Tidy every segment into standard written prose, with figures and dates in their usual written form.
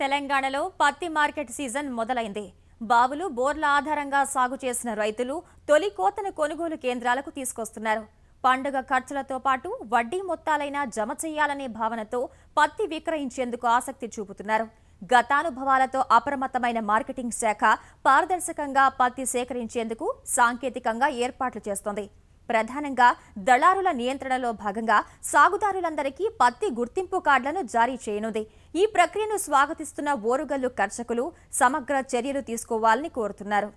తెలంగాణలో పత్తి market season మొదలైంది. బావులు, బోర్ల ఆధారంగా సాగు చేసిన రైతులు తొలి కోతను కొనుగోలు కేంద్రాలకు తీసుకొస్తున్నారు. పండుగ ఖర్చులతో పాటు వడ్డీ మొత్తాలైనా జమ చేయాలనే భావనతో పత్తి విక్రయించేందుకు ఆసక్తి చూపుతున్నారు. గతానుభవాలతో అప్రమత్తమైన మార్కెటింగ్ శాఖ పారదర్శకంగా పత్తి సేకరించేందుకు సాంకేతికంగా ఏర్పాట్లు చేస్తోంది. ప్రధానంగా దళారుల నియంత్రణలో భాగంగా సాగుదారులందరికీ పత్తి గుర్తింపు కార్డులను జారీ చేయనుంది. ఈ ప్రక్రియను స్వాగతిస్తున్న ఓరుగల్లు కర్షకులు సమగ్ర చర్యలు తీసుకోవాలని కోరుతున్నారు.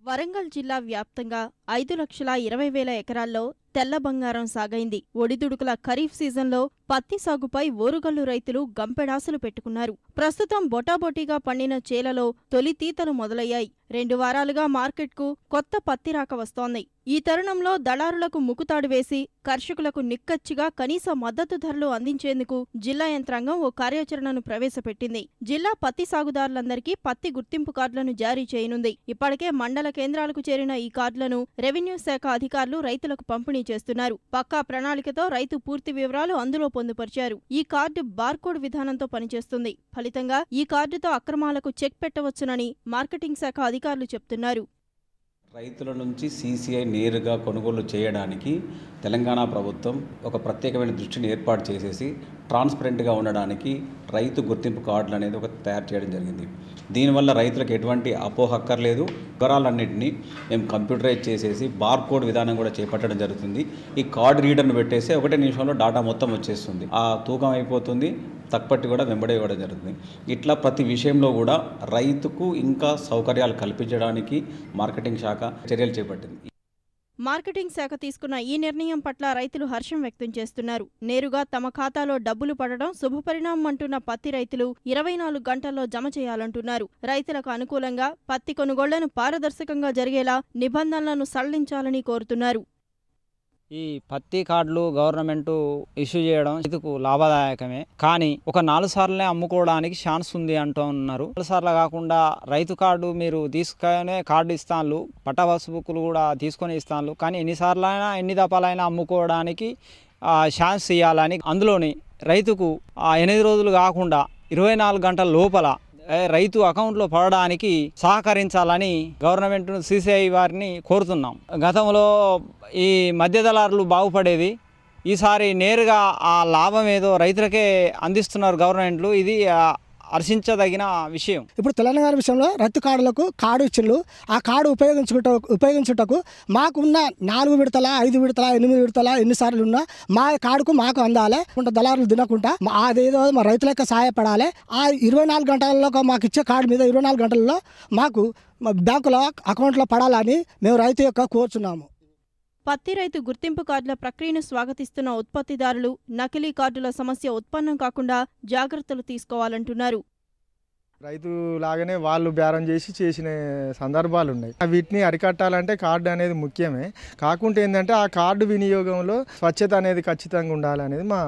వరంగల్ జిల్లా వ్యాప్తంగా 5,20,000 ఎకరాల్లో తెల్ల బంగారం సాగైంది. ఒడిదుడుకుల ఖరీఫ్ సీజన్లో పత్తి సాగుపై ఓరుగల్లు రైతులు గంపెడాసులు పెట్టుకున్నారు. ప్రస్తుతం బొటాబొటీగా పండిన చేలలో తొలి తీతలు మొదలయ్యాయి. 2 వారాలుగా మార్కెట్కు కొత్త పత్తి రాక వస్తోంది. ఈ తరుణంలో దళారులకు ముకుతాడు వేసి కర్షకులకు నిక్కచ్చిగా కనీస మద్దతు ధరలు అందించేందుకు జిల్లా యంత్రాంగం ఓ కార్యాచరణను ప్రవేశపెట్టింది. జిల్లా పత్తి సాగుదారులందరికీ పత్తి గుర్తింపు కార్డులను జారీ చేయనుంది. ఇప్పటికే మండల కేంద్రాలకు చేరిన ఈ కార్డులను రెవెన్యూ శాఖ అధికారులు రైతులకు పంపిణీ చేస్తున్నారు. పక్కా ప్రణాళికతో రైతు పూర్తి వివరాలు అందులో పొందుపరిచారు. ఈ కార్డు బార్కోడ్ విధానంతో పనిచేస్తుంది. ఫలితంగా ఈ కార్డుతో అక్రమాలకు చెక్ పెట్టవచ్చునని మార్కెటింగ్ శాఖ అధికారులు చెప్తున్నారు. రైతుల నుంచి సీసీఐ నేరుగా కొనుగోలు చేయడానికి తెలంగాణ ప్రభుత్వం ఒక ప్రత్యేకమైన దృష్టిని ఏర్పాటు చేసేసి ట్రాన్స్పరెంట్గా ఉండడానికి రైతు గుర్తింపు కార్డులు అనేది ఒక తయారు చేయడం జరిగింది. దీనివల్ల రైతులకు ఎటువంటి అపోహక్కర్లేదు. వివరాలన్నింటినీ మేము కంప్యూటరైజ్ చేసేసి బార్కోడ్ విధానం కూడా చేపట్టడం జరుగుతుంది. ఈ కార్డు రీడర్ను పెట్టేసి 1 నిమిషంలో డాటా మొత్తం వచ్చేస్తుంది. ఆ తూకం అయిపోతుంది, తక్కుపట్టి కూడా వెంబడే ఇవ్వడం జరుగుతుంది. ఇట్లా ప్రతి విషయంలో కూడా రైతుకు ఇంకా సౌకర్యాలు కల్పించడానికి మార్కెటింగ్ శాఖ చర్యలు చేపట్టింది. మార్కెటింగ్ శాఖ తీసుకున్న ఈ నిర్ణయం పట్ల రైతులు హర్షం వ్యక్తం చేస్తున్నారు. నేరుగా తమ ఖాతాలో డబ్బులు పడడం శుభపరిణామం అంటున్న పత్తి రైతులు 24 గంటల్లో జమ చేయాలంటున్నారు. రైతులకు అనుకూలంగా పత్తి కొనుగోళ్లను పారదర్శకంగా జరిగేలా నిబంధనలను సడలించాలని కోరుతున్నారు. ఈ పత్తి కార్డులు గవర్నమెంట్ ఇష్యూ చేయడం రైతుకు లాభదాయకమే. కానీ ఒక 4 సార్లనే అమ్ముకోవడానికి ఛాన్స్ ఉంది అంటూ ఉన్నారు. 4 సార్లు కాకుండా రైతు కార్డు మీరు తీసుకునే కార్డు ఇస్తాను, పట్టా బుక్కులు కూడా తీసుకొని ఇస్తాను. కానీ ఎన్నిసార్లైనా ఎన్ని దఫాలైనా అమ్ముకోవడానికి ఛాన్స్ ఇవ్వాలని, అందులోని రైతుకు 8 రోజులు కాకుండా 24 గంటల లోపల రైతు అకౌంట్లో పడడానికి సహకరించాలని గవర్నమెంట్ సీసీఐ వారిని కోరుతున్నాం. గతంలో ఈ మధ్య దళారులు బాగుపడేది, ఈసారి నేరుగా ఆ లాభం ఏదో రైతులకే అందిస్తున్నారు గవర్నమెంట్లు. ఇది హర్షించదగిన విషయం. ఇప్పుడు తెలంగాణ విషయంలో రైతు కార్డులకు కార్డు ఇచ్చిళ్ళు. ఆ కార్డు ఉపయోగించుటకు మాకున్న 4 విడతల 5 విడతల 8 విడతల ఎన్నిసార్లు ఉన్నా మా కార్డుకు మాకు అందాలి. దళారులు తినకుండా అదేదో మా రైతులకు సహాయపడాలి. ఆ 24 గంటలలో మాకు ఇచ్చే కార్డు మీద 24 గంటలలో మాకు బ్యాంకుల అకౌంట్లో పడాలని మేము రైతు యొక్క కోరుచున్నాము. పత్తి రైతు గుర్తింపు కార్డుల ప్రక్రియను స్వాగతిస్తున్న ఉత్పత్తిదారులు నకిలీ కార్డుల సమస్య ఉత్పన్నం కాకుండా జాగ్రత్తలు తీసుకోవాలంటున్నారు. రైతు లాగానే వాళ్ళు బేరం చేసిన సందర్భాలు ఉన్నాయి. వీటిని అరికట్టాలంటే కార్డు అనేది ముఖ్యమే. కాకుంటే ఏంటంటే ఆ కార్డు వినియోగంలో స్వచ్ఛత అనేది ఖచ్చితంగా ఉండాలనేది మా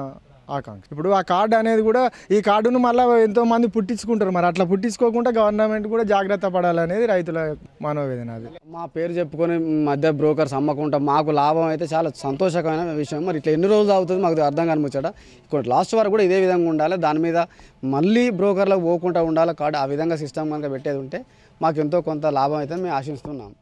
ఆకాంక్ష. ఇప్పుడు ఆ కార్డు అనేది కూడా ఈ కార్డును మళ్ళీ ఎంతోమంది పుట్టించుకుంటారు. మరి అట్లా పుట్టించుకోకుండా గవర్నమెంట్ కూడా జాగ్రత్త పడాలనేది రైతుల మనోవేదన. అది మా పేరు చెప్పుకొని మధ్య బ్రోకర్స్ అమ్మకుంటాం, మాకు లాభం అయితే చాలా సంతోషకరమైన విషయం. మరి ఇట్లా ఎన్ని రోజులు అవుతుంది మాకు అర్థం కాని ముచ్చట. ఇక్కడ లాస్ట్ వరకు కూడా ఇదే విధంగా ఉండాలి. దాని మీద మళ్ళీ బ్రోకర్లకు పోకుండా ఉండాలి కార్డు. ఆ విధంగా సిస్టమ్ కనుక పెట్టేది ఉంటే మాకు ఎంతో కొంత లాభం అయితే మేము ఆశిస్తున్నాం.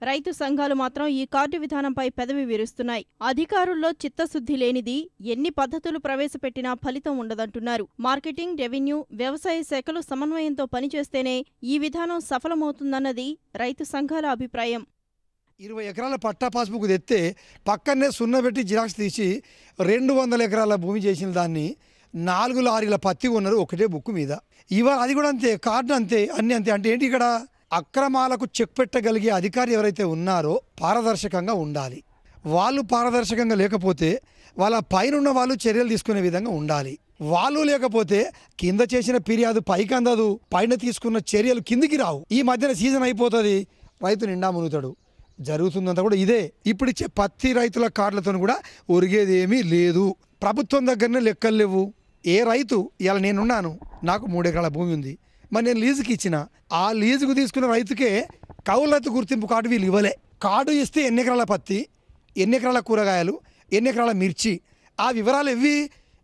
రైతు సంఘాలు మాత్రం ఈ కార్డు విధానంపై పెదవి విరుస్తున్నాయి. అధికారుల్లో చిత్తశుద్ధి లేనిది ఎన్ని పద్ధతులు ప్రవేశపెట్టినా ఫలితం ఉండదంటున్నారు. మార్కెటింగ్, రెవెన్యూ, వ్యవసాయ శాఖలు సమన్వయంతో పనిచేస్తేనే ఈ విధానం సఫలమవుతుందన్నది రైతు సంఘాల అభిప్రాయం. 20 ఎకరాల పట్టా పాస్బుక్ తెస్తే పక్కనే సున్నబెట్టి జిరాక్స్ తీసి 200 ఎకరాల భూమి చేసిన దాన్ని 4 లారీల పత్తి ఉన్నారు ఒకటే బుక్ మీద. ఇవాళ అది కూడా అంతే, కార్డు అంతే, అన్నీ అంతే. అంటే ఏంటి, ఇక్కడ అక్రమాలకు చెక్ పెట్టగలిగే అధికారి ఎవరైతే ఉన్నారో పారదర్శకంగా ఉండాలి. వాళ్ళు పారదర్శకంగా లేకపోతే వాళ్ళ పైన ఉన్న వాళ్ళు చర్యలు తీసుకునే విధంగా ఉండాలి. వాళ్ళు లేకపోతే కింద చేసిన ఫిర్యాదు పైకి అందదు, పైన తీసుకున్న చర్యలు కిందికి రావు. ఈ మధ్యన సీజన్ అయిపోతుంది, రైతు నిండా మునుగుతాడు. జరుగుతుందంతా కూడా ఇదే. ఇప్పుడు ఇచ్చే పత్తి రైతుల కార్డులతో కూడా ఒరిగేది ఏమీ లేదు. ప్రభుత్వం దగ్గరనే లెక్కలు లేవు. ఏ రైతు ఇలా నేనున్నాను, నాకు 3 ఎకరాల భూమి ఉంది, మరి నేను లీజుకి ఇచ్చిన, ఆ లీజుకు తీసుకున్న రైతుకే కౌలు గుర్తింపు కార్డు వీళ్ళు ఇవ్వలే. కార్డు ఇస్తే ఎన్ని ఎకరాల పత్తి, ఎన్ని ఎకరాల కూరగాయలు, ఎన్ని ఎకరాల మిర్చి, ఆ వివరాలు ఇవి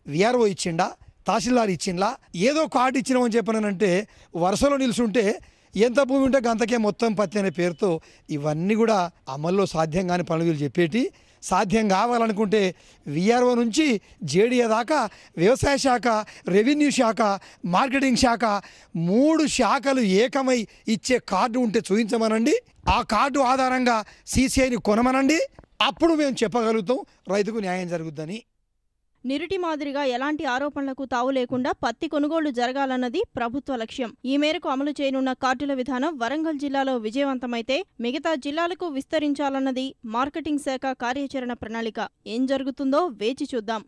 విఆర్ఓ ఇచ్చిండా, తహసీల్దార్ ఇచ్చిండ్లా ఏదో కార్డు ఇచ్చినామని చెప్పానంటే వరుసలో నిల్చుంటే ఎంత భూమి ఉంటే గంతకే మొత్తం పత్తి అనే పేరుతో ఇవన్నీ కూడా అమల్లో సాధ్యం కాని పనులు వీళ్ళు చెప్పేటి. సాధ్యం కావాలనుకుంటే విఆర్ఓ నుంచి జేడీఏ దాకా వ్యవసాయ శాఖ, రెవెన్యూ శాఖ, మార్కెటింగ్ శాఖ 3 శాఖలు ఏకమై ఇచ్చే కార్డు ఉంటే చూపించమనండి. ఆ కార్డు ఆధారంగా సీసీఐని కొనమనండి. అప్పుడు మేము చెప్పగలుగుతాం రైతుకు న్యాయం జరుగుద్దని. నిరుటి మాదిరిగా ఎలాంటి ఆరోపణలకు తావు లేకుండా పత్తి కొనుగోళ్లు జరగాలన్నది ప్రభుత్వ లక్ష్యం. ఈ మేరకు అమలు చేయనున్న కార్డుల విధానం వరంగల్ జిల్లాలో విజయవంతమైతే మిగతా జిల్లాలకు విస్తరించాలన్నది మార్కెటింగ్ శాఖ కార్యాచరణ ప్రణాళిక. ఏం జరుగుతుందో వేచి చూద్దాం.